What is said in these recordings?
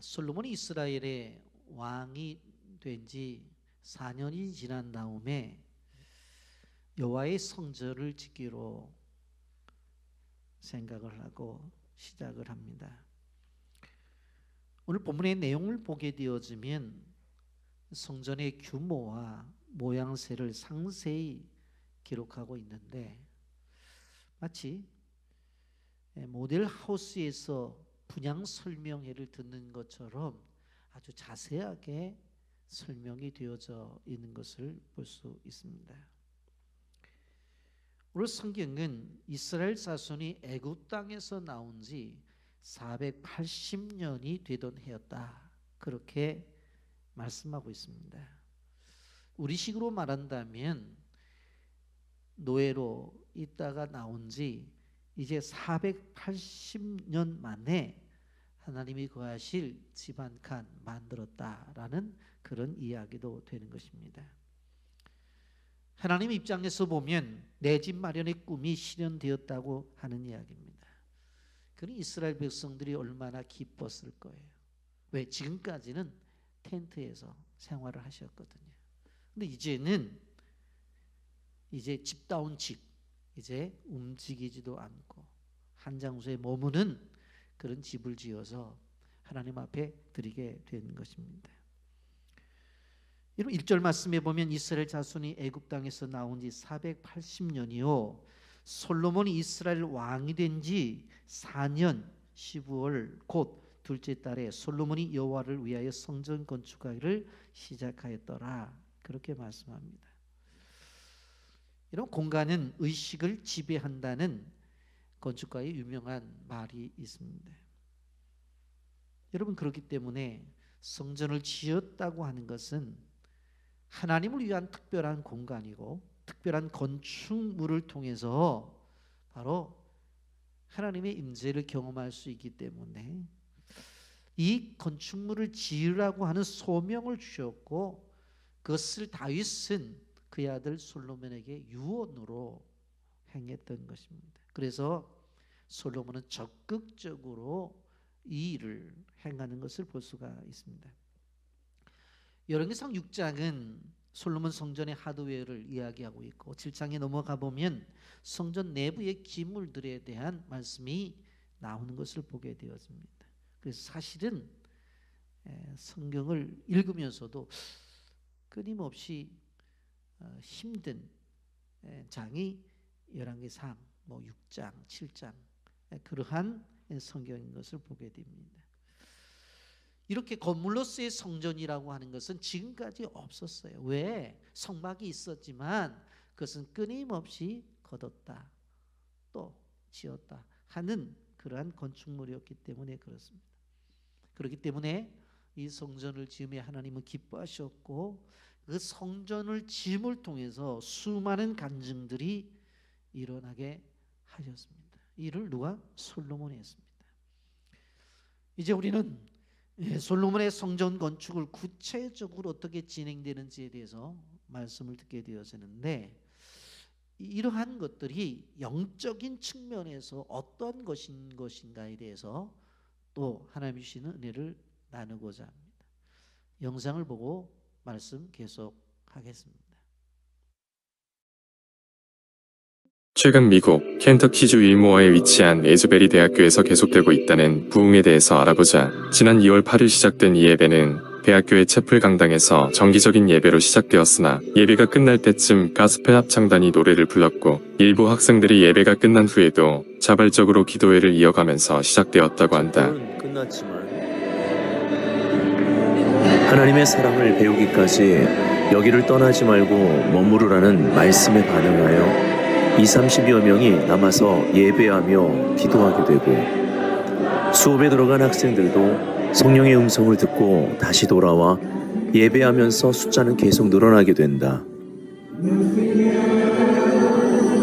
솔로몬이 이스라엘의 왕이 된 지 4년이 지난 다음에 여호와의 성전을 짓기로 생각을 하고 시작을 합니다. 오늘 본문의 내용을 보게 되어지면 성전의 규모와 모양새를 상세히 기록하고 있는데 마치 모델 하우스에서 분양 설명회를 듣는 것처럼 아주 자세하게 설명이 되어져 있는 것을 볼 수 있습니다. 오늘 성경은 이스라엘 자손이 애굽 땅에서 나온 지 480년이 되던 해였다, 그렇게 말씀하고 있습니다. 우리식으로 말한다면 노예로 있다가 나온 지 이제 480년 만에 하나님이 거하실 집 한 칸 만들었다라는 그런 이야기도 되는 것입니다. 하나님 입장에서 보면 내 집 마련의 꿈이 실현되었다고 하는 이야기입니다. 그러니 이스라엘 백성들이 얼마나 기뻤을 거예요. 왜? 지금까지는 텐트에서 생활을 하셨거든요. 근데 이제는 집다운 집, 이제 움직이지도 않고 한 장소에 머무는 그런 집을 지어서 하나님 앞에 드리게 된 것입니다. 이런 1절 말씀에 보면 이스라엘 자손이 애굽 땅에서 나온 지 480년이요 솔로몬이 이스라엘 왕이 된 지 4년 15월 곧 둘째 달에 솔로몬이 여호와를 위하여 성전 건축하기를 시작하였더라, 그렇게 말씀합니다. 이런 공간은 의식을 지배한다는 건축가의 유명한 말이 있습니다. 여러분, 그렇기 때문에 성전을 지었다고 하는 것은 하나님을 위한 특별한 공간이고 특별한 건축물을 통해서 바로 하나님의 임재를 경험할 수 있기 때문에 이 건축물을 지으라고 하는 소명을 주셨고 그것을 다윗은 그의 아들 솔로몬에게 유언으로 행했던 것입니다. 그래서 솔로몬은 적극적으로 이 일을 행하는 것을 볼 수가 있습니다. 열왕기상 6장은 솔로몬 성전의 하드웨어를 이야기하고 있고 7장에 넘어가 보면 성전 내부의 기물들에 대한 말씀이 나오는 것을 보게 되었습니다. 그래서 사실은 성경을 읽으면서도 끊임없이 힘든 장이 열왕기상 6장, 7장 그러한 성경인 것을 보게 됩니다. 이렇게 건물로서의 성전이라고 하는 것은 지금까지 없었어요. 왜? 성막이 있었지만 그것은 끊임없이 거뒀다, 또 지었다 하는 그러한 건축물이었기 때문에 그렇습니다. 그렇기 때문에 이 성전을 지으며 하나님은 기뻐하셨고 그 성전을 지음을 통해서 수많은 간증들이 일어나게 하셨습니다. 이를 누가? 솔로몬이 했습니다. 이제 우리는 솔로몬의 성전 건축을 구체적으로 어떻게 진행되는지에 대해서 말씀을 듣게 되어지는데 이러한 것들이 영적인 측면에서 어떤 것인가에 대해서 또 하나님이 주시는 은혜를 나누고자 합니다. 영상을 보고 말씀 계속하겠습니다. 최근 미국 켄터키주 윌모어에 위치한 에즈베리 대학교에서 계속되고 있다는 부흥에 대해서 알아보자. 지난 2월 8일 시작된 이 예배는 대학교의 채플 강당에서 정기적인 예배로 시작되었으나 예배가 끝날 때쯤 가스펠 합창단이 노래를 불렀고 일부 학생들이 예배가 끝난 후에도 자발적으로 기도회를 이어가면서 시작되었다고 한다. 끝났지만 하나님의 사랑을 배우기까지 여기를 떠나지 말고 머무르라는 말씀에 반응하여 20-30여 명이 남아서 예배하며 기도하게 되고 수업에 들어간 학생들도 성령의 음성을 듣고 다시 돌아와 예배하면서 숫자는 계속 늘어나게 된다.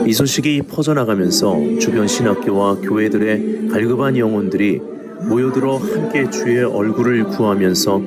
이 소식이 퍼져나가면서 주변 신학교와 교회들의 갈급한 영혼들이 모여들어 함께 주의 얼굴을 구하면서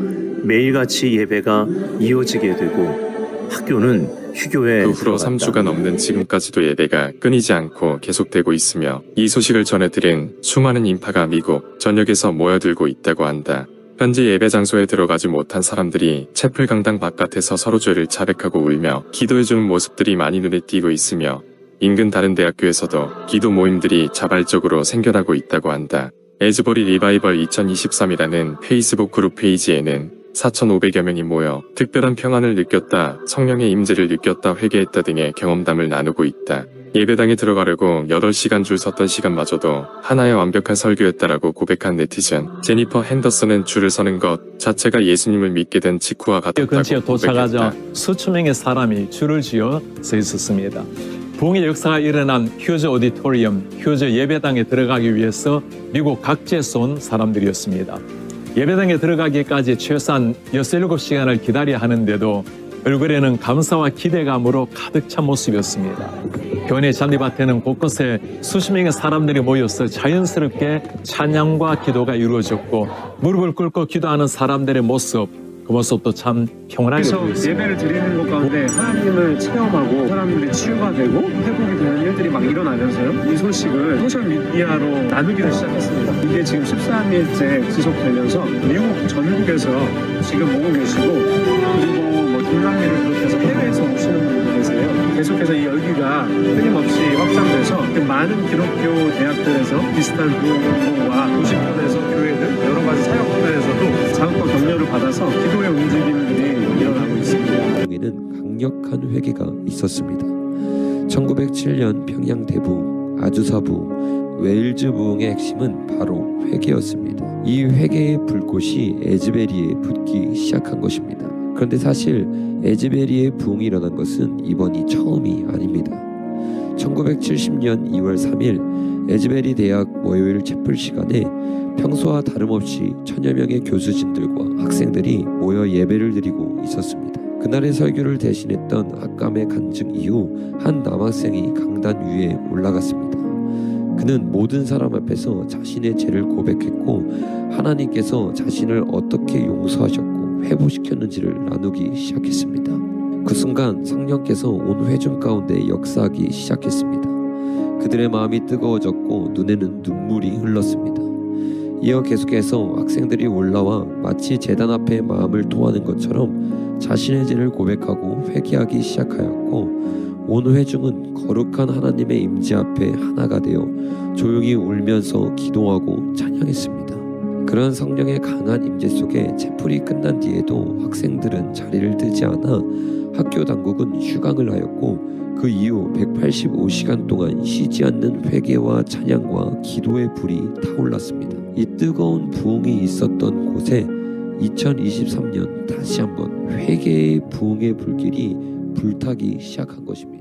매일같이 예배가 이어지게 되고 학교는 휴교에 그 후로 3주가 넘는 지금까지도 예배가 끊이지 않고 계속되고 있으며 이 소식을 전해들은 수많은 인파가 미국 전역에서 모여들고 있다고 한다. 현지 예배 장소에 들어가지 못한 사람들이 채플 강당 바깥에서 서로 죄를 자백하고 울며 기도해주는 모습들이 많이 눈에 띄고 있으며 인근 다른 대학교에서도 기도 모임들이 자발적으로 생겨나고 있다고 한다. 에즈버리 리바이벌 2023이라는 페이스북 그룹 페이지에는 4,500여 명이 모여 특별한 평안을 느꼈다, 성령의 임재를 느꼈다, 회개했다 등의 경험담을 나누고 있다. 예배당에 들어가려고 8시간 줄 섰던 시간마저도 하나의 완벽한 설교였다라고 고백한 네티즌. 제니퍼 핸더슨은 줄을 서는 것 자체가 예수님을 믿게 된 직후와 근처에 같았다고 도착하자 고백했다. 수천 명의 사람이 줄을 지어 서 있었습니다. 부흥의 역사가 일어난 휴즈 오디토리엄, 휴즈 예배당에 들어가기 위해서 미국 각지에서 온 사람들이었습니다. 예배당에 들어가기까지 최소한 6-7시간을 기다려야 하는데도 얼굴에는 감사와 기대감으로 가득 찬 모습이었습니다. 교회 잔디밭에는 곳곳에 수십 명의 사람들이 모여서 자연스럽게 찬양과 기도가 이루어졌고 무릎을 꿇고 기도하는 사람들의 모습, 그 모습도 참 평온하게 그래서 보였습니다. 예배를 드리는 것 가운데 하나님을 체험하고 사람들이 치유가 되고 회복이 되는 일들이 막 일어나면서요. 이 소식을 소셜미디어로 나누기를 시작했습니다. 이게 지금 13일째 지속되면서 미국 전국에서 지금 오고 계시고 그리고 뭐 중남미를 비롯해서 해외에서 오시는 분들 계세요. 계속해서 이 열기가 끊임없이 확장돼서 많은 기독교 대학들에서 비슷한 부흥과 도시권에서 교회들 여러 가지 사역 분야에서도 자극과 격려를 받아서 기도의 움직임들이 일어나고 있습니다. 에는 강력한 회개가 있었습니다. 1907년 평양 대부흥, 아주사 부흥, 웨일즈 부흥의 핵심은 바로 회개였습니다. 이 회개의 불꽃이 에즈베리에 붙기 시작한 것입니다. 그런데 사실 에즈베리의 부흥이 일어난 것은 이번이 처음이 아닙니다. 1970년 2월 3일 에즈베리 대학 월요일 채플 시간에 평소와 다름없이 1000여 명의 교수진들과 학생들이 모여 예배를 드리고 있었습니다. 그날의 설교를 대신했던 학감의 간증 이후 한 남학생이 강단 위에 올라갔습니다. 그는 모든 사람 앞에서 자신의 죄를 고백했고 하나님께서 자신을 어떻게 용서하셨고 회복시켰는지를 나누기 시작했습니다. 그 순간 성령께서 온 회중 가운데 역사하기 시작했습니다. 그들의 마음이 뜨거워졌고 눈에는 눈물이 흘렀습니다. 이어 계속해서 학생들이 올라와 마치 제단 앞에 마음을 토하는 것처럼 자신의 죄를 고백하고 회개하기 시작하였고 온 회중은 거룩한 하나님의 임재 앞에 하나가 되어 조용히 울면서 기도하고 찬양했습니다. 그런 성령의 강한 임재 속에 채플이 끝난 뒤에도 학생들은 자리를 뜨지 않아 학교 당국은 휴강을 하였고 그 이후 185시간 동안 쉬지 않는 회개와 찬양과 기도의 불이 타올랐습니다. 이 뜨거운 부흥이 있었던 곳에 2023년 다시 한번 회개의 부흥의 불길이 불타기 시작한 것입니다.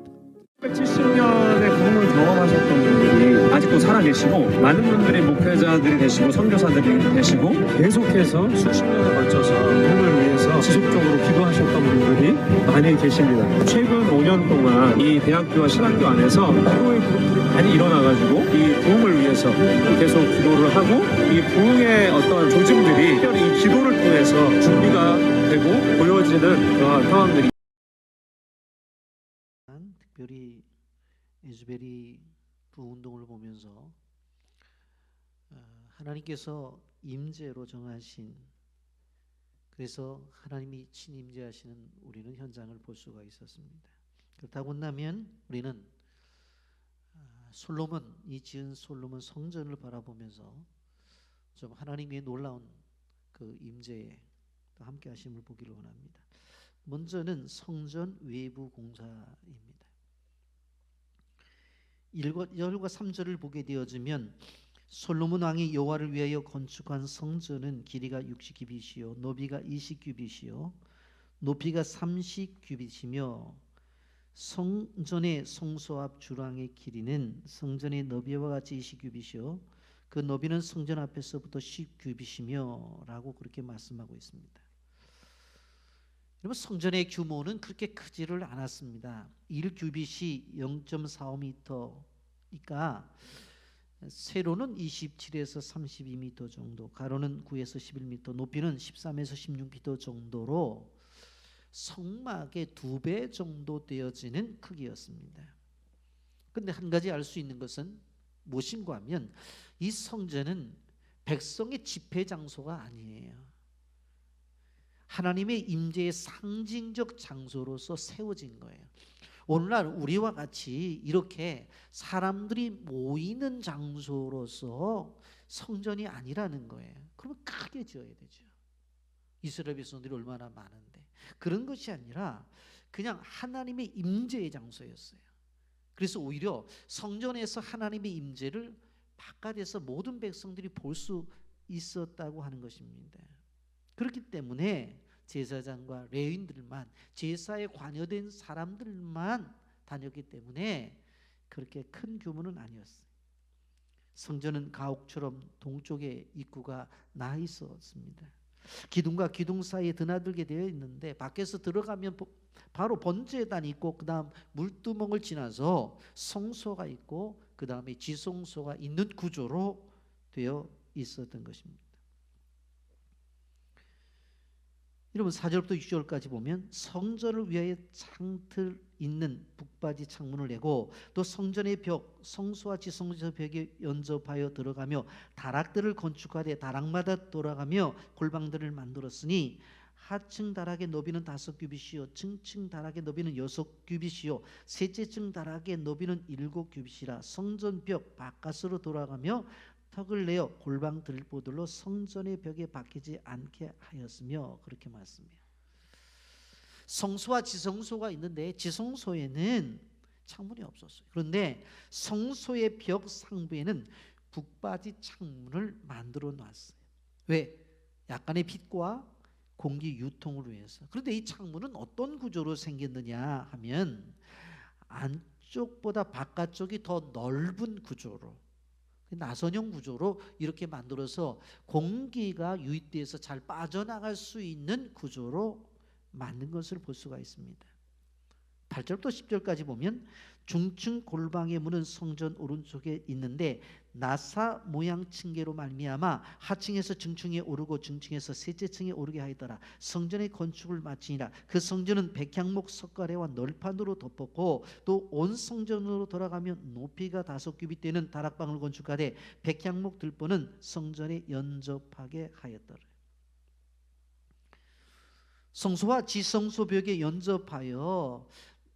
170년의 부흥을 경험하셨던 분들이 아직도 살아계시고 많은 분들이 목회자들이 되시고 선교사들이 되시고 계속해서 수십 년에 걸쳐서 부흥을 위해서 지속적으로 기도하셨던 분들이 많이 계십니다. 최근 5년 동안 이 대학교와 신학교 안에서 기도의 그룹들이 많이 일어나가지고 이 부흥을 위해서 계속 기도를 하고 이 부흥의 어떤 조짐들이 특별히 이 기도를 통해서 준비가 되고 보여지는 그러한 상황들이 특별히 에즈베리 부운동을 보면서 하나님께서 임재로 정하신, 그래서 하나님이 친임재하시는 우리는 현장을 볼 수가 있었습니다. 그렇다고 한다면 우리는 이 지은 솔로몬 성전을 바라보면서 좀 하나님의 놀라운 그 임재에 함께 하심을 보기를 원합니다. 먼저는 성전 외부 공사입니다. 1절과 3절을 보게 되어지면 솔로몬 왕이 여호와를 위하여 건축한 성전은 길이가 60규빗이요 너비가 20규빗이요 높이가 30규빗이며 성전의 성소 앞 주랑의 길이는 성전의 너비와 같이 20규빗이요 그 너비는 성전 앞에서부터 10규빗이며 라고 그렇게 말씀하고 있습니다. 여러분, 성전의 규모는 그렇게 크지를 않았습니다. 1규빗이 0.45m니까 세로는 27에서 32m 정도, 가로는 9에서 11m, 높이는 13에서 16m 정도로 성막의 2배 정도 되어지는 크기였습니다. 그런데 한 가지 알 수 있는 것은 무엇인가 하면 이 성전은 백성의 집회 장소가 아니에요. 하나님의 임재의 상징적 장소로서 세워진 거예요. 오늘날 우리와 같이 이렇게 사람들이 모이는 장소로서 성전이 아니라는 거예요. 그러면 크게 지어야 되죠. 이스라엘 백성들이 얼마나 많은데. 그런 것이 아니라 그냥 하나님의 임재의 장소였어요. 그래서 오히려 성전에서 하나님의 임재를 바깥에서 모든 백성들이 볼 수 있었다고 하는 것입니다. 그렇기 때문에 제사장과 레위인들만, 제사에 관여된 사람들만 다녔기 때문에 그렇게 큰 규모는 아니었어요. 성전은 가옥처럼 동쪽에 입구가 나 있었습니다. 기둥과 기둥 사이에 드나들게 되어 있는데 밖에서 들어가면 바로 번제단이 있고 그 다음 물두멍을 지나서 성소가 있고 그 다음에 지성소가 있는 구조로 되어 있었던 것입니다. 여러분 4절부터 6절까지 보면 성전을 위하여 창틀 있는 북바지 창문을 내고 또 성전의 벽, 성소와 지성소 벽에 연접하여 들어가며 다락들을 건축하되 다락마다 돌아가며 골방들을 만들었으니 하층 다락의 너비는 5규빗이요 층층 다락의 너비는 6규빗이요 셋째 층 다락의 너비는 7규빗이라 성전 벽 바깥으로 돌아가며 턱을 내어 골방 들보들로 성전의 벽에 박히지 않게 하였으며 그렇게 말씀해요. 성소와 지성소가 있는데 지성소에는 창문이 없었어요. 그런데 성소의 벽 상부에는 북바지 창문을 만들어 놨어요. 왜? 약간의 빛과 공기 유통을 위해서. 그런데 이 창문은 어떤 구조로 생겼느냐 하면 안쪽보다 바깥쪽이 더 넓은 구조로, 나선형 구조로 이렇게 만들어서 공기가 유입돼서 잘 빠져나갈 수 있는 구조로 만든 것을 볼 수가 있습니다. 8절부터 10절까지 보면 중층 골방의 문은 성전 오른쪽에 있는데 나사 모양 층계로 말미암아 하층에서 중층에 오르고 중층에서 셋째 층에 오르게 하였더라. 성전의 건축을 마치니라. 그 성전은 백향목 석가래와 널판으로 덮었고 또 온 성전으로 돌아가면 높이가 5규빗 되는 다락방을 건축하되 백향목 들보는 성전에 연접하게 하였더라. 성소와 지성소 벽에 연접하여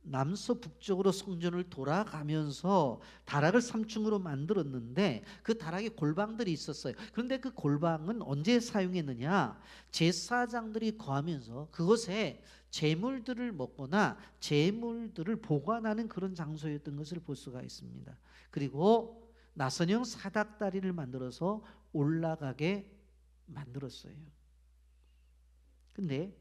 남서 북쪽으로 성전을 돌아가면서 다락을 3층으로 만들었는데 그 다락에 골방들이 있었어요. 그런데 그 골방은 언제 사용했느냐? 제사장들이 거하면서 그곳에 제물들을 먹거나 제물들을 보관하는 그런 장소였던 것을 볼 수가 있습니다. 그리고 나선형 사닥다리를 만들어서 올라가게 만들었어요. 근데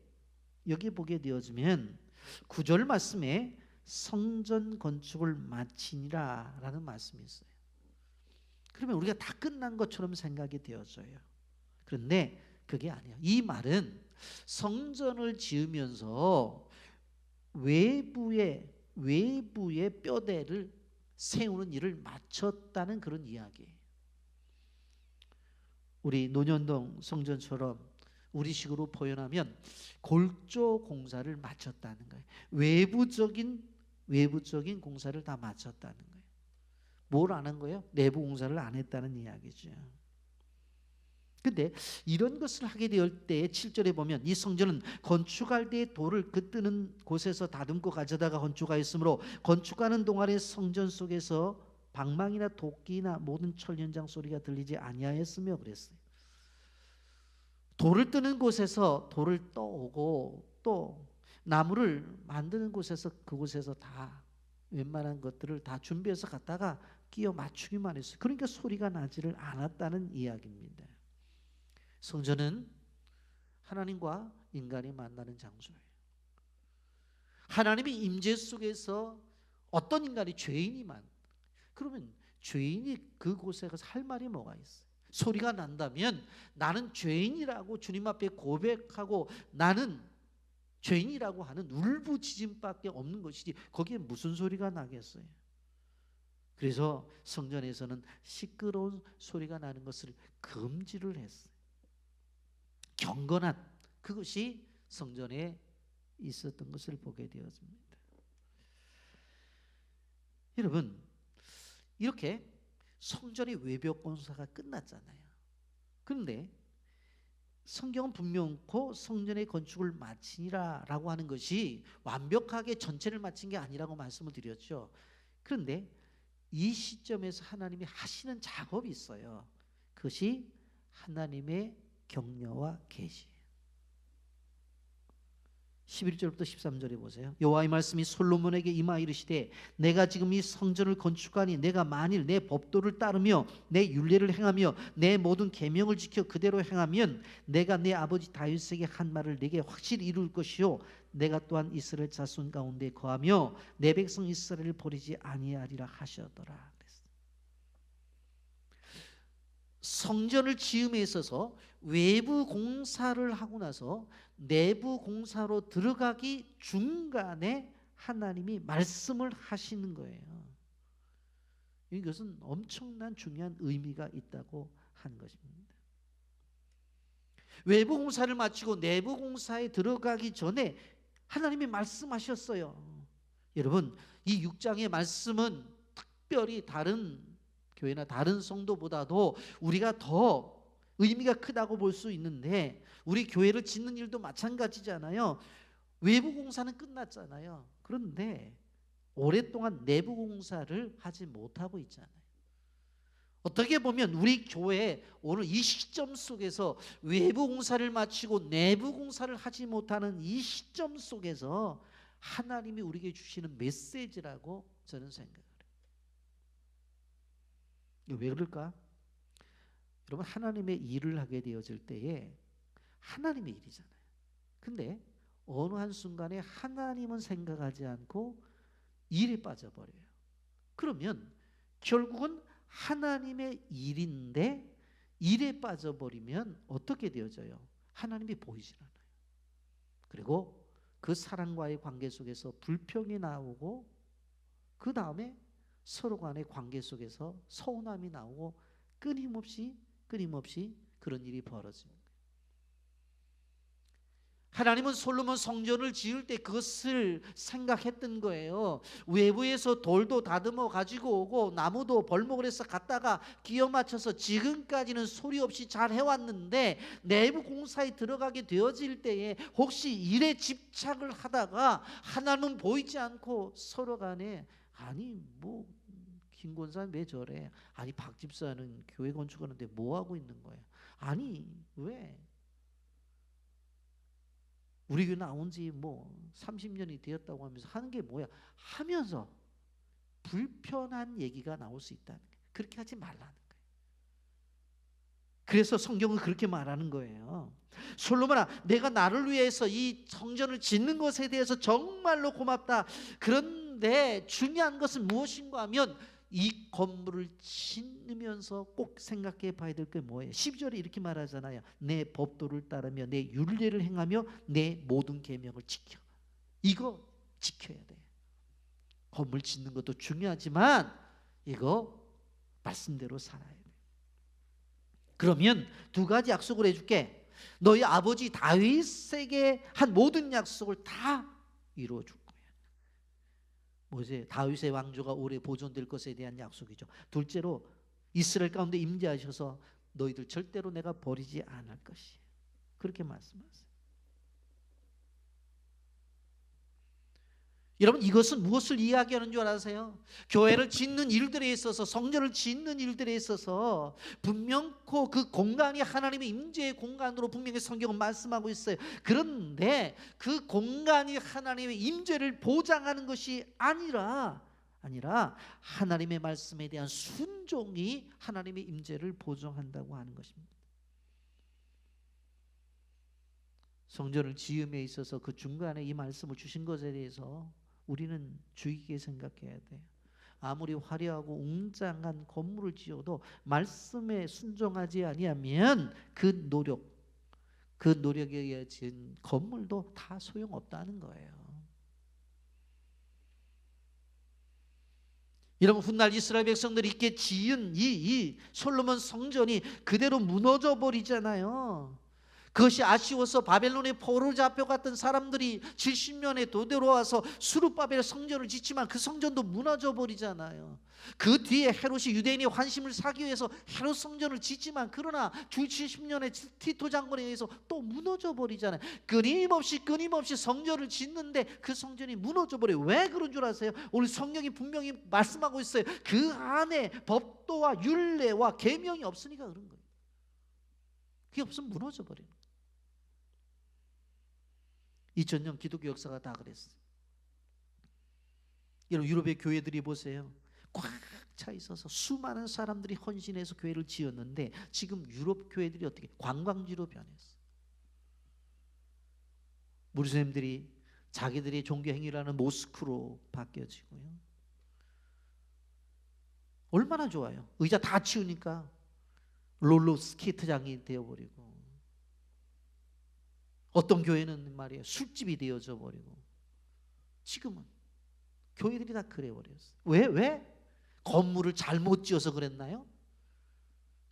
여기 보게 되어지면 9절 말씀에 성전 건축을 마치니라 라는 말씀이 있어요. 그러면 우리가 다 끝난 것처럼 생각이 되어져요. 그런데 그게 아니에요. 이 말은 성전을 지으면서 외부의 뼈대를 세우는 일을 마쳤다는 그런 이야기예요. 우리 논현동 성전처럼 우리식으로 표현하면 골조 공사를 마쳤다는 거예요. 외부적인 공사를 다 마쳤다는 거예요. 뭘 안 한 거예요? 내부 공사를 안 했다는 이야기죠. 근데 이런 것을 하게 될 때 7절에 보면 이 성전은 건축할 때 돌을 그 뜨는 곳에서 다듬고 가져다가 건축하였으므로 건축하는 동안에 성전 속에서 방망이나 도끼나 모든 철 현장 소리가 들리지 아니하였으며 그랬어요. 돌을 뜨는 곳에서 돌을 떠오고 또 나무를 만드는 곳에서 그곳에서 다 웬만한 것들을 다 준비해서 갖다가 끼워 맞추기만 했어요. 그러니까 소리가 나지를 않았다는 이야기입니다. 성전은 하나님과 인간이 만나는 장소예요. 하나님의 임재 속에서 어떤 인간이 죄인이만, 그러면 죄인이 그곳에 가서 할 말이 뭐가 있어요? 소리가 난다면 나는 죄인이라고 주님 앞에 고백하고 나는 죄인이라고 하는 울부짖음밖에 없는 것이지 거기에 무슨 소리가 나겠어요? 그래서 성전에서는 시끄러운 소리가 나는 것을 금지를 했어요. 경건한 그것이 성전에 있었던 것을 보게 되었습니다. 여러분, 이렇게 성전의 외벽 공사가 끝났잖아요. 그런데 성경은 분명코 성전의 건축을 마치니라라고 하는 것이 완벽하게 전체를 마친 게 아니라고 말씀을 드렸죠. 그런데 이 시점에서 하나님이 하시는 작업이 있어요. 그것이 하나님의 격려와 계시. 11절부터 13절에 보세요. 여호와의 말씀이 솔로몬에게 임하 이르시되 내가 지금 이 성전을 건축하니 내가 만일 내 법도를 따르며 내 율례를 행하며 내 모든 계명을 지켜 그대로 행하면 내가 내 아버지 다윗에게 한 말을 내게 확실히 이룰 것이요 내가 또한 이스라엘 자손 가운데 거하며 내 백성 이스라엘을 버리지 아니하리라 하셨더라. 성전을 지음에 있어서 외부 공사를 하고 나서 내부 공사로 들어가기 중간에 하나님이 말씀을 하시는 거예요. 이것은 엄청난 중요한 의미가 있다고 하는 것입니다. 외부 공사를 마치고 내부 공사에 들어가기 전에 하나님이 말씀하셨어요. 여러분, 이 6장의 말씀은 특별히 다른 교회나 다른 성도보다도 우리가 더 의미가 크다고 볼 수 있는데, 우리 교회를 짓는 일도 마찬가지잖아요. 외부 공사는 끝났잖아요. 그런데 오랫동안 내부 공사를 하지 못하고 있잖아요. 어떻게 보면 우리 교회 오늘 이 시점 속에서 외부 공사를 마치고 내부 공사를 하지 못하는 이 시점 속에서 하나님이 우리에게 주시는 메시지라고 저는 생각해요. 왜 그럴까? 여러분, 하나님의 일을 하게 되어질 때에 하나님의 일이잖아요. 근데 어느 한순간에 하나님은 생각하지 않고 일에 빠져버려요. 그러면 결국은 하나님의 일인데 일에 빠져버리면 어떻게 되어져요? 하나님이 보이질 않아요. 그리고 그 사람과의 관계 속에서 불평이 나오고, 그 다음에 서로 간의 관계 속에서 서운함이 나오고, 끊임없이 그런 일이 벌어집니다. 하나님은 솔로몬 성전을 지을 때 그것을 생각했던 거예요. 외부에서 돌도 다듬어 가지고 오고 나무도 벌목을 해서 갖다가 끼워 맞춰서 지금까지는 소리 없이 잘 해왔는데, 내부 공사에 들어가게 되어질 때에 혹시 일에 집착을 하다가 하나님은 보이지 않고 서로 간에, 아니 뭐 김 권사는 왜 저래? 아니 박 집사는 교회 건축하는데 뭐 하고 있는 거야? 아니 왜? 우리 교회 나온 지 뭐 30년이 되었다고 하면서 하는 게 뭐야? 하면서 불편한 얘기가 나올 수 있다는 거예요. 그렇게 하지 말라는 거예요. 그래서 성경은 그렇게 말하는 거예요. 솔로몬아, 내가 나를 위해서 이 성전을 짓는 것에 대해서 정말로 고맙다. 그런데 중요한 것은 무엇인가 하면 이 건물을 짓으면서 꼭 생각해 봐야 될 게 뭐예요? 12절에 이렇게 말하잖아요. 내 법도를 따르며 내 율례를 행하며 내 모든 계명을 지켜. 이거 지켜야 돼. 건물 짓는 것도 중요하지만 이거 말씀대로 살아야 돼. 그러면 두 가지 약속을 해줄게. 너희 아버지 다윗에게 한 모든 약속을 다 이루어줄 거야. 뭐지? 다윗의 왕조가 오래 보존될 것에 대한 약속이죠. 둘째로 이스라엘 가운데 임재하셔서 너희들 절대로 내가 버리지 않을 것이에요. 그렇게 말씀하세요. 여러분, 이것은 무엇을 이야기하는 줄 아세요? 교회를 짓는 일들에 있어서, 성전을 짓는 일들에 있어서 분명코 그 공간이 하나님의 임재의 공간으로 분명히 성경은 말씀하고 있어요. 그런데 그 공간이 하나님의 임재를 보장하는 것이 아니라 하나님의 말씀에 대한 순종이 하나님의 임재를 보장한다고 하는 것입니다. 성전을 지음에 있어서 그 중간에 이 말씀을 주신 것에 대해서 우리는 주의 깊게 생각해야 돼요. 아무리 화려하고 웅장한 건물을 지어도 말씀에 순종하지 아니하면 그 노력에 의해 지은 건물도 다 소용없다는 거예요. 여러분, 훗날 이스라엘 백성들이 있게 지은 이 솔로몬 성전이 그대로 무너져 버리잖아요. 그것이 아쉬워서 바벨론의 포로 잡혀갔던 사람들이 70년에 되돌아와서 수르바벨 성전을 짓지만 그 성전도 무너져 버리잖아요. 그 뒤에 헤롯이 유대인의 환심을 사기 위해서 헤롯 성전을 짓지만 그러나 주 70년에 티토 장군에 의해서 또 무너져 버리잖아요. 끊임없이 성전을 짓는데 그 성전이 무너져 버려요. 왜 그런 줄 아세요? 오늘 성경이 분명히 말씀하고 있어요. 그 안에 법도와 율례와 계명이 없으니까 그런 거예요. 그게 없으면 무너져 버려요. 2000년 기독교 역사가 다 그랬어요. 여러분 유럽의 교회들이 보세요. 꽉 차 있어서 수많은 사람들이 헌신해서 교회를 지었는데 지금 유럽 교회들이 어떻게 관광지로 변했어요. 무슬림들이 자기들의 종교 행위를 하는 모스크로 바뀌어지고요. 얼마나 좋아요. 의자 다 치우니까 롤러 스케이트장이 되어버리고, 어떤 교회는 말이에요 술집이 되어져 버리고, 지금은 교회들이 다 그래버렸어요. 왜? 건물을 잘못 지어서 그랬나요?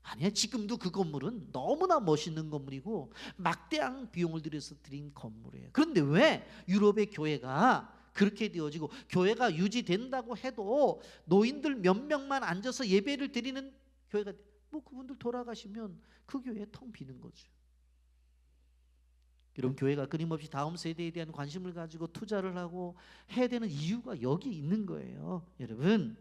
아니야. 지금도 그 건물은 너무나 멋있는 건물이고 막대한 비용을 들여서 드린 건물이에요. 그런데 왜 유럽의 교회가 그렇게 되어지고, 교회가 유지된다고 해도 노인들 몇 명만 앉아서 예배를 드리는 교회가, 뭐 그분들 돌아가시면 그 교회 텅 비는 거죠. 여러분 교회가 끊임없이 다음 세대에 대한 관심을 가지고 투자를 하고 해야 되는 이유가 여기 있는 거예요. 여러분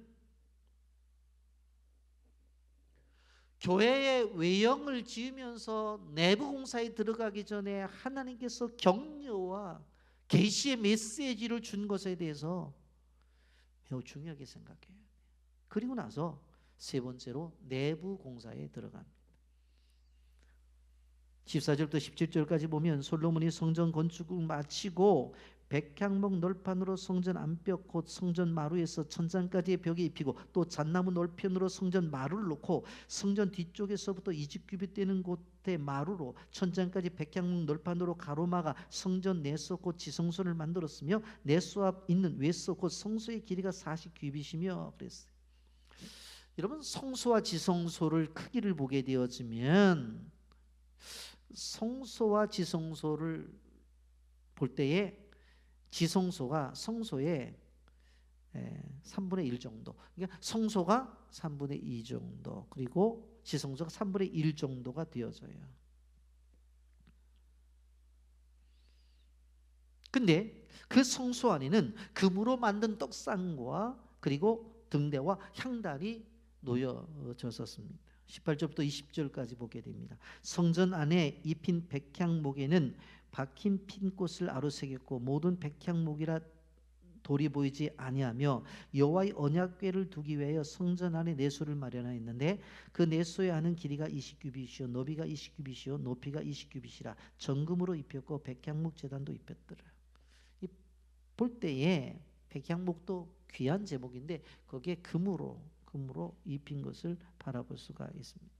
교회의 외형을 지으면서 내부 공사에 들어가기 전에 하나님께서 격려와 계시의 메시지를 준 것에 대해서 매우 중요하게 생각해요. 그리고 나서 세 번째로 내부 공사에 들어갑니다. 14절부터 17절까지 보면 솔로몬이 성전 건축을 마치고 백향목 널판으로 성전 안벽 곧 성전 마루에서 천장까지의 벽에 입히고 또 잣나무 널편으로 성전 마루를 놓고 성전 뒤쪽에서부터 20규빗 되는 곳의 마루로 천장까지 백향목 널판으로 가로막아 성전 내소 곧 지성소를 만들었으며 내소 앞 있는 외소 곧 성소의 길이가 40규빗이며 그랬어요. 여러분 성소와 지성소를 크기를 보게 되어지면 성소와 지성소를 볼 때에 지성소가 성소의 3분의 1 정도, 그러니까 성소가 3분의 2 정도, 그리고 지성소가 3분의 1 정도가 되어져요. 근데 그 성소 안에는 금으로 만든 떡상과 그리고 등대와 향단이 놓여졌었습니다. 18절부터 20절까지 보게 됩니다. 성전 안에 입힌 백향목에는 박힌 핀꽃을 아로새겼고 모든 백향목이라 돌이 보이지 아니하며 여호와의 언약궤를 두기 위하여 성전 안에 내소를 마련하였는데 그 내소에 하는 길이가 20규빗이요 너비가 20규빗이요 높이가 20규빗이라 정금으로 입혔고 백향목 제단도 입혔더라. 볼 때에 백향목도 귀한 제목인데 거기에 금으로 입힌 것을 바라볼 수가 있습니다.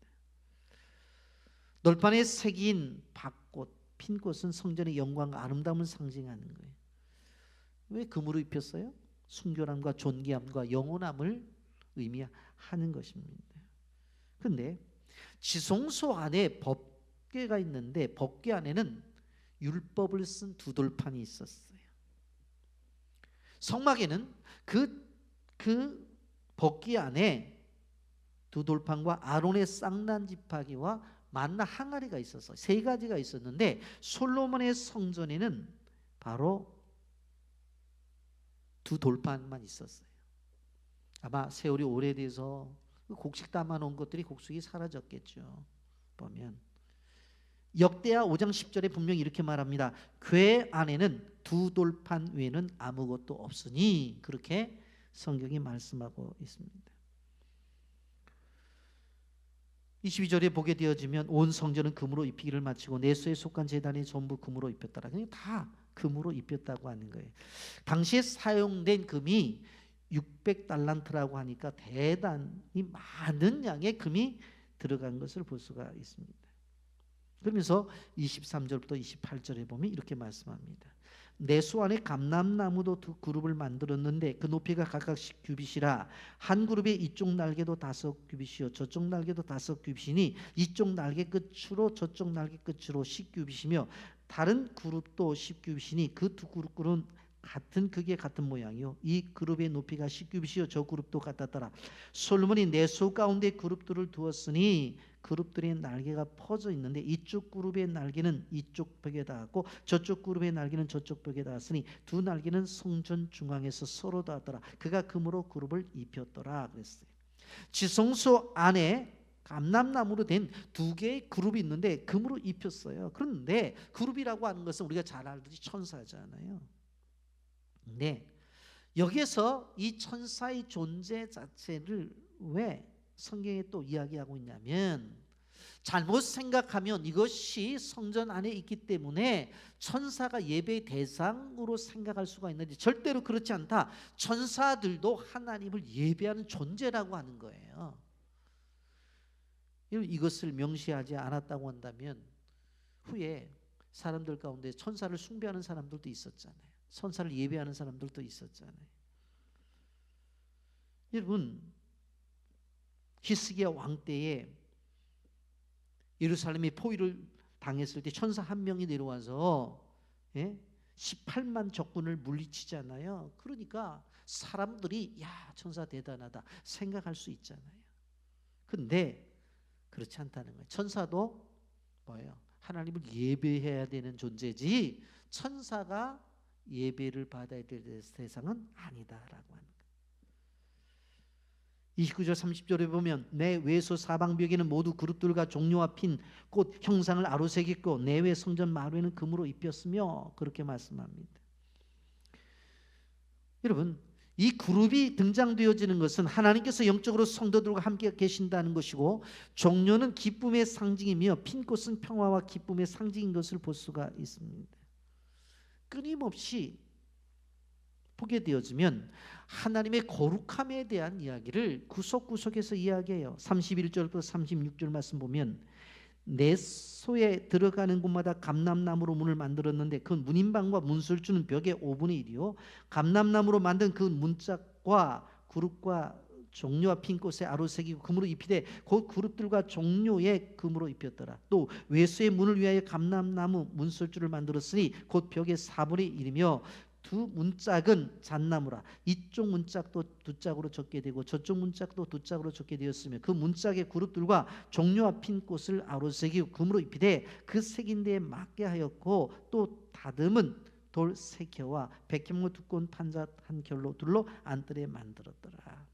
널판에 새긴 박꽃, 핀꽃은 성전의 영광과 아름다움을 상징하는 거예요. 왜 금으로 입혔어요? 순결함과 존귀함과 영원함을 의미하는 것입니다. 그런데 지성소 안에 법궤가 있는데 법궤 안에는 율법을 쓴 두 돌판이 있었어요. 성막에는 그 법궤 안에 두 돌판과 아론의 쌍난 지팡이와 만나 항아리가 있어서 세 가지가 있었는데 솔로몬의 성전에는 바로 두 돌판만 있었어요. 아마 세월이 오래돼서 곡식 담아놓은 것들이 곡식이 사라졌겠죠. 보면 역대하 5장 10절에 분명히 이렇게 말합니다. 궤 안에는 두 돌판 외에는 아무것도 없으니, 그렇게 성경이 말씀하고 있습니다. 22절에 보게 되어지면 온 성전은 금으로 입히기를 마치고 내소에 속한 제단이 전부 금으로 입혔더라. 그냥 다 금으로 입혔다고 하는 거예요. 당시에 사용된 금이 600달란트라고 하니까 대단히 많은 양의 금이 들어간 것을 볼 수가 있습니다. 그러면서 23절부터 28절에 보면 이렇게 말씀합니다. 내수 안에 감람나무도 두 그룹을 만들었는데 그 높이가 각각 10규빗이라 한 그룹의 이쪽 날개도 5규빗이요 저쪽 날개도 5규빗이니 이쪽 날개 끝으로 저쪽 날개 끝으로 10규빗이며 다른 그룹도 10규빗이니 그 두 그룹은 같은 크기의 같은 모양이요 이 그룹의 높이가 10규빗이요 저 그룹도 같았더라. 솔로몬이 내수 가운데 그룹들을 두었으니 그룹들의 날개가 퍼져 있는데 이쪽 그룹의 날개는 이쪽 벽에 닿았고 저쪽 그룹의 날개는 저쪽 벽에 닿았으니 두 날개는 성전 중앙에서 서로 닿았더라. 그가 금으로 그룹을 입혔더라 그랬어요. 지성소 안에 감람나무로 된 두 개의 그룹이 있는데 금으로 입혔어요. 그런데 그룹이라고 하는 것은 우리가 잘 알듯이 천사잖아요. 네, 여기에서 이 천사의 존재 자체를 왜 성경에 또 이야기하고 있냐면 잘못 생각하면 이것이 성전 안에 있기 때문에 천사가 예배의 대상으로 생각할 수가 있는데 절대로 그렇지 않다. 천사들도 하나님을 예배하는 존재라고 하는 거예요. 이것을 명시하지 않았다고 한다면 후에 사람들 가운데 천사를 숭배하는 사람들도 있었잖아요. 천사를 예배하는 사람들도 있었잖아요. 여러분 히스기야 왕 때에 예루살렘이 포위를 당했을 때 천사 한 명이 내려와서 18만 적군을 물리치잖아요. 그러니까 사람들이 야 천사 대단하다 생각할 수 있잖아요. 근데 그렇지 않다는 거예요. 천사도 뭐예요? 하나님을 예배해야 되는 존재지 천사가 예배를 받아야 될 세상은 아니다라고 하는 거예요. 29절 30절에 보면 내 외소 사방벽에는 모두 그룹들과 종려와 핀 꽃 형상을 아로새겼고 내외 성전 마루에는 금으로 입혔으며 그렇게 말씀합니다. 여러분 이 그룹이 등장되어지는 것은 하나님께서 영적으로 성도들과 함께 계신다는 것이고 종려는 기쁨의 상징이며 핀 꽃은 평화와 기쁨의 상징인 것을 볼 수가 있습니다. 끊임없이 보게 되어지면 하나님의 거룩함에 대한 이야기를 구석구석에서 이야기해요. 31절부터 36절 말씀 보면 내소에 들어가는 곳마다 감람나무로 문을 만들었는데 그 문인방과 문설주는 벽의 5분의 1이요 감람나무로 만든 그 문짝과 그룹과 종려와 핀 꽃에 아로새기고 금으로 입히되 곧 그룹들과 종려에 금으로 입혔더라. 또 외소의 문을 위하여 감람나무 문설주를 만들었으니 곧 벽의 4분의 1이며 두 문짝은 잣나무라. 이쪽 문짝도 두 짝으로 젓게 되고 저쪽 문짝도 두 짝으로 젓게 되었으며 그 문짝의 그룹들과 종려와 핀 꽃을 아로새기고 금으로 입히되 그 색인 데에 맞게 하였고 또 다듬은 돌 3켜와 백향로 두꺼운 판잣 한 켤로 둘로 안뜰에 만들었더라.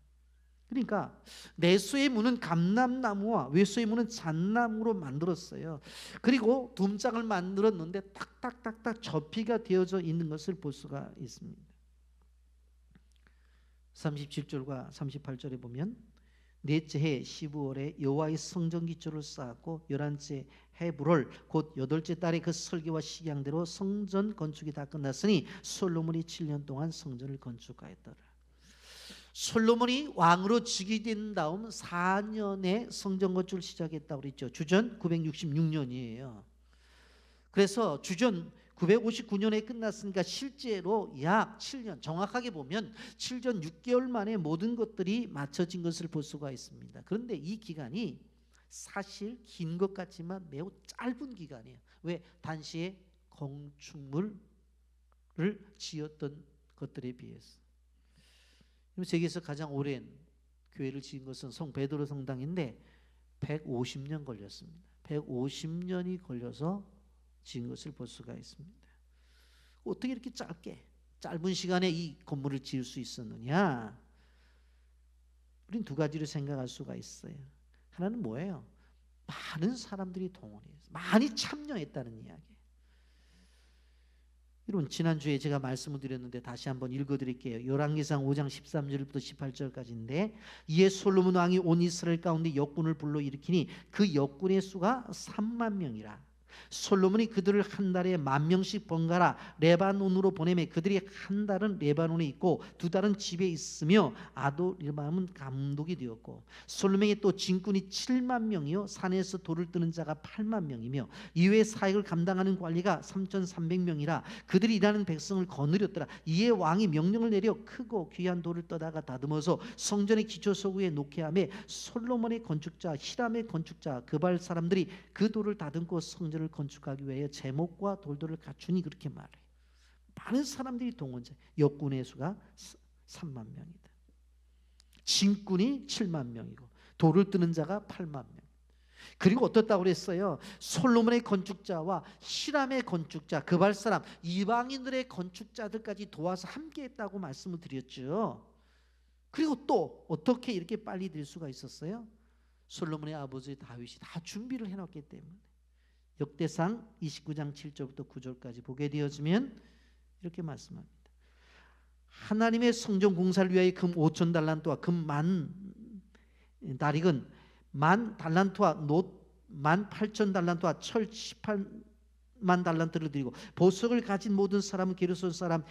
그러니까 내수의 문은 감람나무와 외수의 문은 잣나무로 만들었어요. 그리고 둠짝을 만들었는데 탁탁탁탁 접히가 되어져 있는 것을 볼 수가 있습니다. 37절과 38절에 보면 넷째 해 15월에 여호와의 성전 기초를 쌓았고 11째 해불월 곧 8째 달에 그 설계와 식양대로 성전 건축이 다 끝났으니 솔로몬이 7년 동안 성전을 건축하였더라. 솔로몬이 왕으로 즉위된 다음 4년에 성전 건축을 시작했다고 그랬죠. 주전 966년이에요. 그래서 주전 959년에 끝났으니까 실제로 약 7년, 정확하게 보면 7년 6개월 만에 모든 것들이 맞춰진 것을 볼 수가 있습니다. 그런데 이 기간이 사실 긴 것 같지만 매우 짧은 기간이에요. 왜? 단시에 건축물을 지었던 것들에 비해서. 세계에서 가장 오랜 교회를 지은 것은 성 베드로 성당인데 150년 걸렸습니다. 150년이 걸려서 지은 것을 볼 수가 있습니다. 어떻게 이렇게 짧은 시간에 이 건물을 지을 수 있었느냐? 우린 두 가지로 생각할 수가 있어요. 하나는 뭐예요? 많은 사람들이 동원해서 많이 참여했다는 이야기예요. 여러분 지난주에 제가 말씀을 드렸는데 다시 한번 읽어드릴게요. 열왕기상 5장 13절부터 18절까지인데 이에 솔로몬 왕이 온 이스라엘 가운데 역군을 불러일으키니 그 역군의 수가 3만 명이라. 솔로몬이 그들을 한 달에 10,000명씩 번갈아 레바논으로 보내매 그들이 한 달은 레바논에 있고 2달은 집에 있으며 아도니람은 감독이 되었고 솔로몬이 또 진군이 70,000명이요 산에서 돌을 뜨는 자가 80,000명이며 이외의 사역을 감당하는 관리가 3,300명이라 그들이 일하는 백성을 거느렸더라. 이에 왕이 명령을 내려 크고 귀한 돌을 떠다가 다듬어서 성전의 기초소구에 놓게 하며 솔로몬의 건축자 히람의 건축자 그발 사람들이 그 돌을 다듬고 성전을 건축하기 위하여 제목과 돌들을 갖추니 그렇게 말해. 많은 사람들이 동원돼. 역군의 수가 30,000명이다. 진군이 70,000명이고 돌을 뜨는 자가 80,000명. 그리고 어떻다고 그랬어요? 솔로몬의 건축자와 히람의 건축자 그발 사람 이방인들의 건축자들까지 도와서 함께했다고 말씀을 드렸죠. 그리고 또 어떻게 이렇게 빨리 될 수가 있었어요? 솔로몬의 아버지 다윗이 다 준비를 해놨기 때문에. 역대상 29장 7절부터 9절까지 보게 되어지면 이렇게 말씀합니다. 하나님의 성전 공사를 위하여 금 5,000달란트와 금 10,000다릭은 10,000달란트와 놋 18,000달란트와 철 180,000달란트를 드리고 보석을 가진 모든 사람은 게르손 사람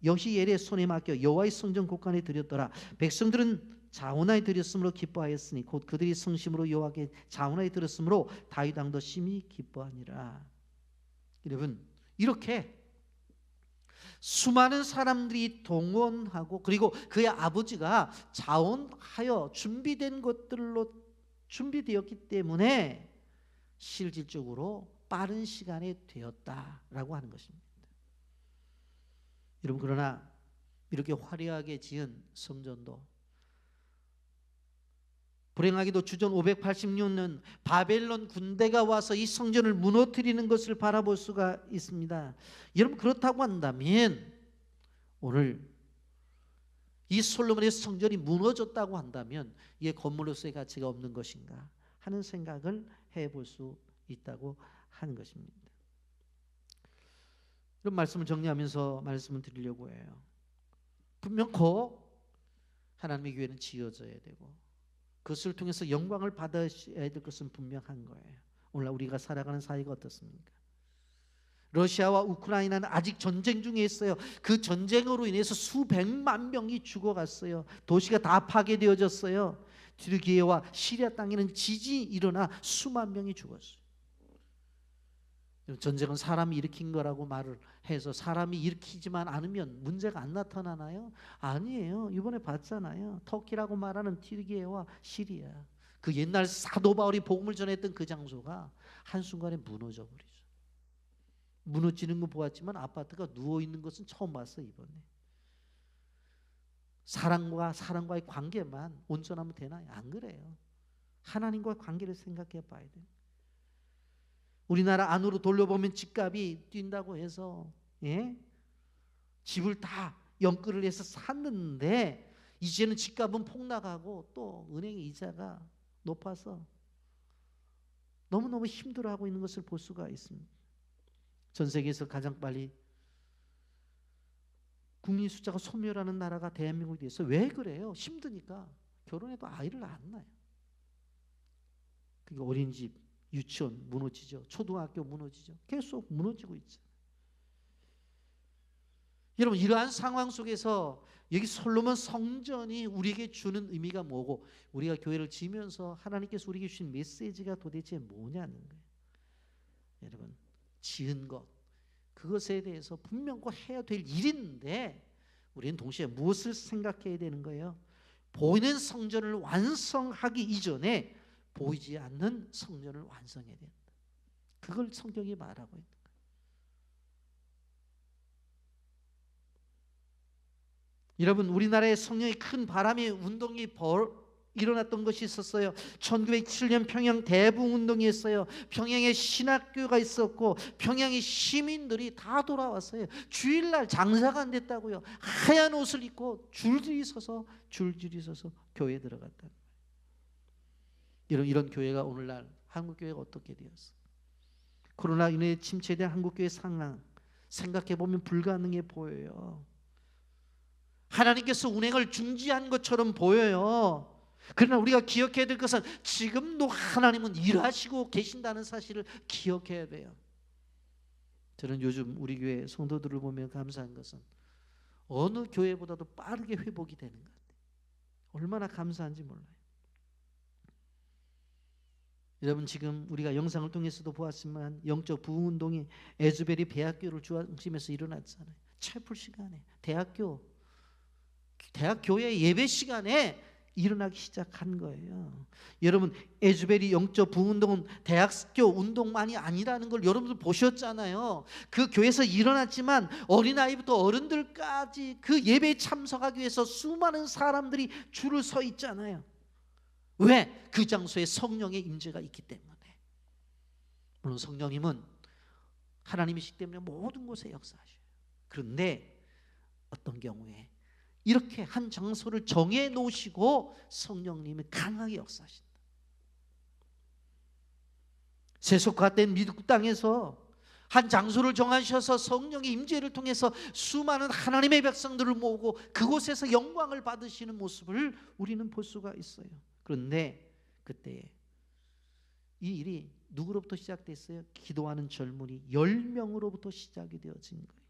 여히엘의 손에 맡겨 여호와의 성전 곳간에 드렸더라. 백성들은 자원하에 드렸으므로 기뻐하였으니 곧 그들이 성심으로 여호와께 자원하에 드렸으므로 다윗 왕도 심히 기뻐하니라. 여러분 이렇게 수많은 사람들이 동원하고 그리고 그의 아버지가 자원하여 준비된 것들로 준비되었기 때문에 실질적으로 빠른 시간에 되었다라고 하는 것입니다. 여러분 그러나 이렇게 화려하게 지은 성전도 불행하게도 주전 586년 바벨론 군대가 와서 이 성전을 무너뜨리는 것을 바라볼 수가 있습니다. 여러분 그렇다고 한다면 오늘 이 솔로몬의 성전이 무너졌다고 한다면 이게 건물로서의 가치가 없는 것인가 하는 생각을 해볼 수 있다고 하는 것입니다. 이런 말씀을 정리하면서 말씀을 드리려고 해요. 분명코 하나님의 교회는 지어져야 되고 그것을 통해서 영광을 받아야 될 것은 분명한 거예요. 오늘 우리가 살아가는 사회가 어떻습니까? 러시아와 우크라이나는 아직 전쟁 중에 있어요. 그 전쟁으로 인해서 수백만 명이 죽어갔어요. 도시가 다 파괴되어졌어요. 튀르키예와 시리아 땅에는 지진이 일어나 수만 명이 죽었어요. 전쟁은 사람이 일으킨 거라고 말을 해서 사람이 일으키지만 않으면 문제가 안 나타나나요? 아니에요. 이번에 봤잖아요. 터키라고 말하는 튀르키예와 시리아. 그 옛날 사도 바울이 복음을 전했던 그 장소가 한순간에 무너져 버리죠. 무너지는 거 보았지만 아파트가 누워있는 것은 처음 봤어요. 이번에. 사람과의 관계만 온전하면 되나요? 안 그래요. 하나님과의 관계를 생각해 봐야 돼요. 우리나라 안으로 돌려보면 집값이 뛴다고 해서 집을 다 연끌을 해서 샀는데 이제는 집값은 폭락하고 또 은행의 이자가 높아서 너무너무 힘들어하고 있는 것을 볼 수가 있습니다. 전 세계에서 가장 빨리 국민 숫자가 소멸하는 나라가 대한민국이 됐어요. 왜 그래요? 힘드니까. 결혼해도 아이를 안 낳아요. 그게 어린이집, 유치원 무너지죠. 초등학교 무너지죠. 계속 무너지고 있죠. 여러분 이러한 상황 속에서 여기 솔로몬 성전이 우리에게 주는 의미가 뭐고 우리가 교회를 지으면서 하나님께서 우리에게 주신 메시지가 도대체 뭐냐는 거예요. 여러분 지은 것 그것에 대해서 분명히 해야 될 일인데 우리는 동시에 무엇을 생각해야 되는 거예요? 보이는 성전을 완성하기 이전에 보이지 않는 성전을 완성해야 된다. 그걸 성경이 말하고 있는 거예요. 여러분 우리나라에 성령의 큰 바람의 운동이 일어났던 것이 있었어요. 1907년 평양 대붕운동이 있어요. 평양에 신학교가 있었고 평양의 시민들이 다 돌아왔어요. 주일날 장사가 안 됐다고요. 하얀 옷을 입고 줄줄이 서서 교회에 들어갔다. 이런 교회가 오늘날 한국교회가 어떻게 되었어요? 코로나 인해 침체된 한국교회 상황 생각해보면 불가능해 보여요. 하나님께서 운행을 중지한 것처럼 보여요. 그러나 우리가 기억해야 될 것은 지금도 하나님은 일하시고 계신다는 사실을 기억해야 돼요. 저는 요즘 우리 교회 성도들을 보면 감사한 것은 어느 교회보다도 빠르게 회복이 되는 것 같아요. 얼마나 감사한지 몰라요. 여러분, 지금 우리가 영상을 통해서도 보았지만 영적 부흥운동이 에즈베리 배학교를 중심해서 일어났잖아요. 채플 시간에 대학 교회 예배 시간에 일어나기 시작한 거예요. 여러분, 에즈베리 영적 부흥운동은 대학교 운동만이 아니라는 걸 여러분들 보셨잖아요. 그 교회에서 일어났지만 어린아이부터 어른들까지 그 예배에 참석하기 위해서 수많은 사람들이 줄을 서 있잖아요. 왜? 그 장소에 성령의 임재가 있기 때문에. 물론 성령님은 하나님이시기 때문에 모든 곳에 역사하셔요. 그런데 어떤 경우에 이렇게 한 장소를 정해 놓으시고 성령님이 강하게 역사하신다. 세속화된 미국 땅에서 한 장소를 정하셔서 성령의 임재를 통해서 수많은 하나님의 백성들을 모으고 그곳에서 영광을 받으시는 모습을 우리는 볼 수가 있어요. 그런데 그때 이 일이 누구로부터 시작됐어요? 기도하는 젊은이 10명으로부터 시작이 되어진 거예요.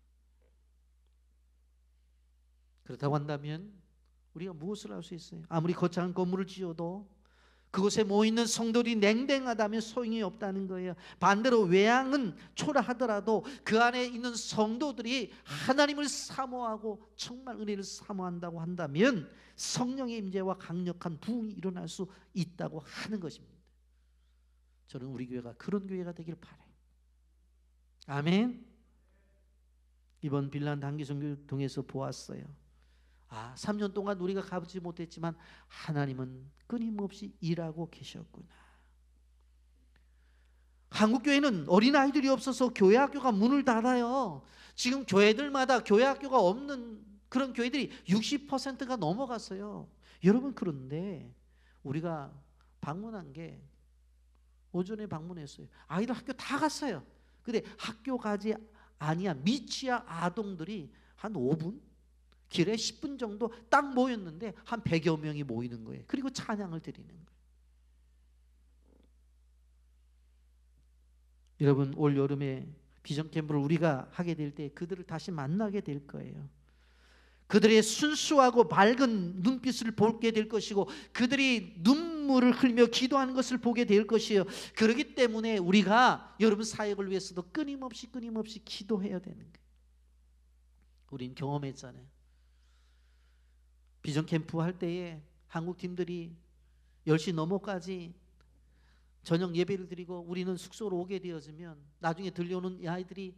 그렇다고 한다면 우리가 무엇을 할 수 있어요? 아무리 거창한 건물을 지어도 그곳에 모이는 성도들이 냉랭하다면 소용이 없다는 거예요. 반대로 외양은 초라하더라도 그 안에 있는 성도들이 하나님을 사모하고 정말 은혜를 사모한다고 한다면 성령의 임재와 강력한 부흥이 일어날 수 있다고 하는 것입니다. 저는 우리 교회가 그런 교회가 되길 바라요. 아멘. 이번 빈란드 한기선교를 통해서 보았어요. 3년 동안 우리가 가보지 못했지만 하나님은 끊임없이 일하고 계셨구나. 한국교회는 어린아이들이 없어서 교회학교가 문을 닫아요. 지금 교회들마다 교회학교가 없는 그런 교회들이 60%가 넘어갔어요. 여러분, 그런데 우리가 방문한 게 오전에 방문했어요. 아이들 학교 다 갔어요. 근데 학교 가지 아니야 미취학 아동들이 한 5분? 길에 10분 정도 딱 모였는데 한 100여 명이 모이는 거예요. 그리고 찬양을 드리는 거예요. 여러분, 올 여름에 비전 캠프를 우리가 하게 될 때 그들을 다시 만나게 될 거예요. 그들의 순수하고 밝은 눈빛을 보게 될 것이고 그들이 눈물을 흘리며 기도하는 것을 보게 될 것이에요. 그렇기 때문에 우리가 여러분 사역을 위해서도 끊임없이 기도해야 되는 거예요. 우린 경험했잖아요. 비전 캠프 할 때에 한국 팀들이 10시 넘어까지 저녁 예배를 드리고 우리는 숙소로 오게 되어지면 나중에 들려오는 이 아이들이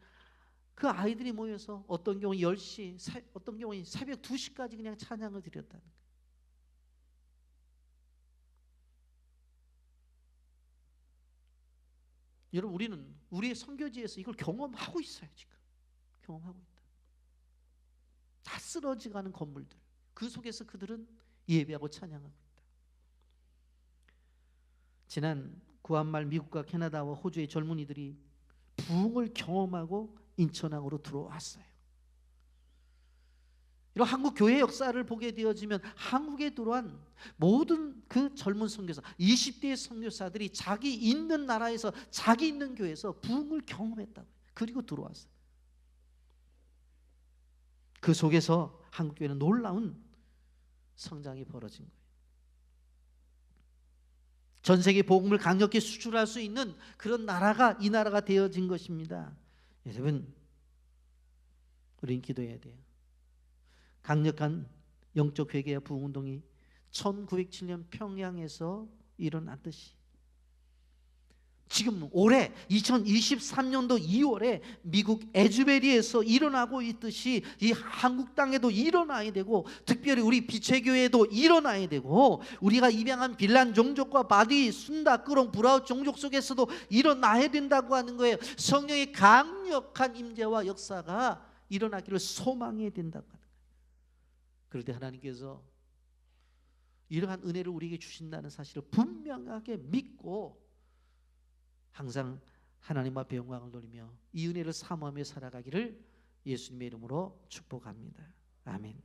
그 아이들이 모여서 어떤 경우 10시, 어떤 경우는 새벽 2시까지 그냥 찬양을 드렸다는 거예요. 여러분, 우리는 우리의 선교지에서 이걸 경험하고 있어요. 지금 경험하고 있다. 다 쓰러져가는 건물들, 그 속에서 그들은 예배하고 찬양하고 있다. 지난 9월 말 미국과 캐나다와 호주의 젊은이들이 부흥을 경험하고 인천항으로 들어왔어요. 이런 한국 교회 역사를 보게 되어지면 한국에 들어온 모든 그 젊은 선교사, 20대의 선교사들이 자기 있는 나라에서 자기 있는 교회에서 부흥을 경험했다고. 그리고 들어왔어요. 그 속에서 한국 교회는 놀라운 성장이 벌어진 거예요. 전 세계 복음을 강력히 수출할 수 있는 그런 나라가 이 나라가 되어진 것입니다. 여러분, 우리는 기도해야 돼요. 강력한 영적 회개와 부흥운동이 1907년 평양에서 일어났듯이 지금 올해 2023년도 2월에 미국 에즈베리에서 일어나고 있듯이 이 한국 땅에도 일어나야 되고 특별히 우리 비체교회에도 일어나야 되고 우리가 입양한 빌란 종족과 바디, 순다, 끄롱, 브라우 종족 속에서도 일어나야 된다고 하는 거예요. 성령의 강력한 임재와 역사가 일어나기를 소망해야 된다고 하는 거예요. 그럴 때 하나님께서 이러한 은혜를 우리에게 주신다는 사실을 분명하게 믿고 항상 하나님 앞에 영광을 돌리며 이 은혜를 사모하며 살아가기를 예수님의 이름으로 축복합니다. 아멘.